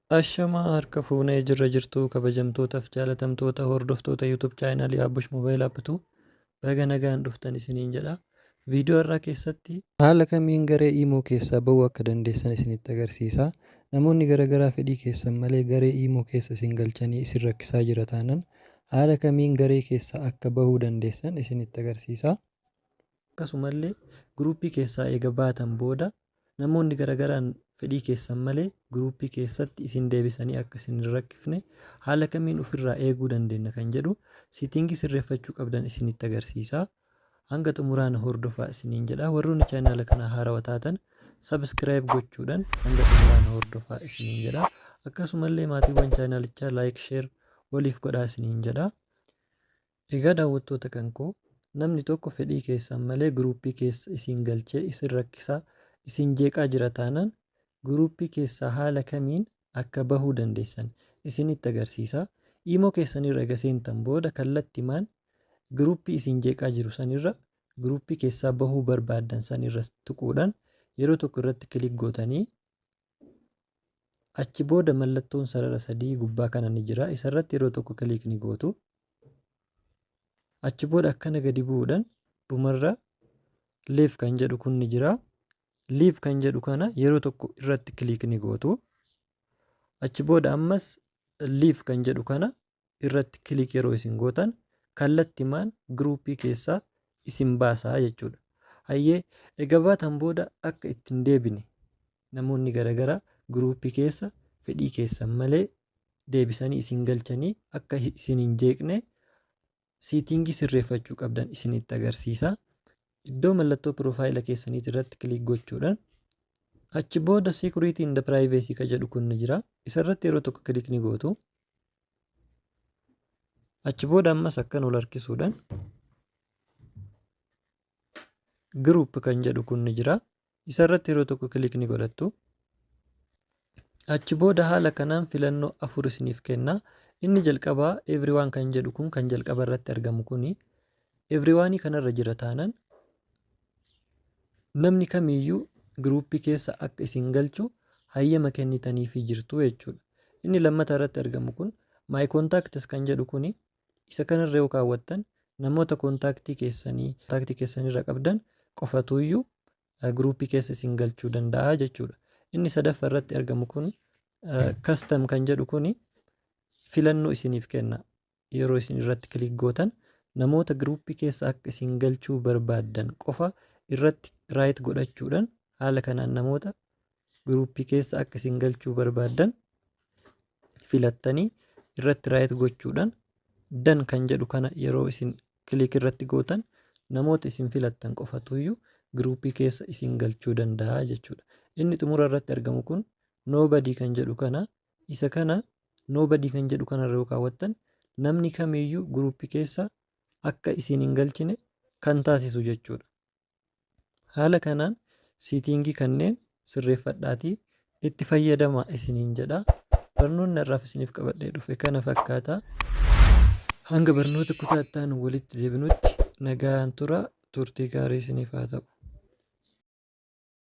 Ashamaa harka fuunee jirra jirtuu kabajamtootaaf jaalatamtoota hordoftoota YouTube chaanaalii Abbush Mobile Apptuu baga nagaan dhuftan isiniin jedha. Viidiyoo irraa keessatti haala kamiin garee Imo keessaa bahuu akka dandeessan isinitti agarsiisa. Namoonni garaagaraa fedhii keessan malee garee Imo keessa isin galchanii isin rakkisaa jira taanaan haala kamiin garee keessaa akka bahuu dandeessan isinitti agarsiisa. Akkasumallee guruupii keessaa eega baatan booda namoonni garaagaraan fedhii keessan malee guruupii keessatti isin deebisanii akka isin hin rakkifne haala kamiin ofirraa eeguu dandeenya kan jedhu siitingii sirreeffachuu qabdan isinitti agarsiisa. Hanga xumuraan hordofaa isiniin jedha. Warroonni chaanaala kana haarawaa taatan sabskiraayib gochuudhaan hanga xumuraan hordofaa isiniin jedha. Akkasumallee maatiiwwan chaanaalichaa laayik sheer waliif godhaa isiniin jedha. Egaa daawwattoota kan koo namni tokko fedhii keessan malee guruupii keessa isin galchee isin rakkisaa isin jeeqaa jira taanaan guruupii keessaa haala kamiin akka bahuu dandeessan isinitti agarsiisa. Imo keessanirra eega seentan booda kallattimaan guruupii isin jeeqaa jiru sanirra guruupii keessaa bahuu barbaadan sanirra tuquudhaan yeroo tokko irratti kilik gootanii achi booda mallattoon sarara sadii gubbaa kana ni jira. Isarratti yeroo tokko kilik ni gootu. Achi booda akkana gadi bu'uudhaan dhumarra leef kan jedhu kun ni jira. Leave kan jedhu kana yeroo tokko irratti kilik ni gootu. Achi booda ammas leave kan jedhu kana irratti kilik yeroo isin gootan kallattimaan guruupii keessaa isin baasaa jechuudha. Hayyee egaa baatan booda akka ittiin deebine namoonni garaagaraa guruupii keessa fedhii keessan malee deebisanii isin galchanii akka isin hin jeeqne siitingii sirreeffachuu qabdan isinitti agarsiisa. Iddoo mallattoo piroofaayila keessaniitii irratti kilik gochuudhaan achi booda security and privacy kan jedhu kun ni jira. Isarratti yeroo tokko kilik ni gootu. Achi booda ammas akkan ol harkisuudhaan group kan jedhu kun ni jira. Isarratti yeroo tokko kilik ni godhattu. Achi booda haala kanaan filannoo 4 isiniif kenna. Inni jalqabaa everyone kan jedhu kun kan jalqaba irratti argamu kuni everyone kanarra jira taanaan namni kamiyyuu guruupii keessa akka isin galchu hayyama kennitaniifii jirtu jechuudha. Inni lammataa irratti argamu kun my contacts kan jedhu kuni isa kanarra yoo kaawwattan namoota kontaaktii keessanirra qabdan qofatuyyuu guruupii keessa isin galchuu danda'a jechuudha. Inni sadaffaa irratti argamu kun custom kan jedhu kuni filannoo isiniif kenna. Yeroo isin irratti kilik gootan namoota guruupii keessa akka isin galchuu barbaadan qofa irratti raayit godhachuudhaan haala kanaan namoota guruupii keessa akka isin galchuu barbaadan filattanii irratti raayit gochuudhaan dan kan jedhu kana yeroo isin kilik irratti gootan namoota isin filattan qofatuyyuu guruupii keessa isin galchuu danda'a jechuudha. Inni xumura irratti argamu kun nobody kan jedhu kana isa kana nobody kan jedhu kanarra yoo kaawwattan namni kamiyyuu guruupii keessa akka isin hin galchine kan taasisu jechuudha. Haala kanaan siitingii kanneen sirreeffadhaatii itti fayyadamaa isiniin jedha. Barnoonni irraaf isiniif qabadhee dhufe kana fakkaata. Hanga barnoota kutaa itti aanu walitti deebinutti nagaan tura. Turtii gaarii isiniif haa ta'u.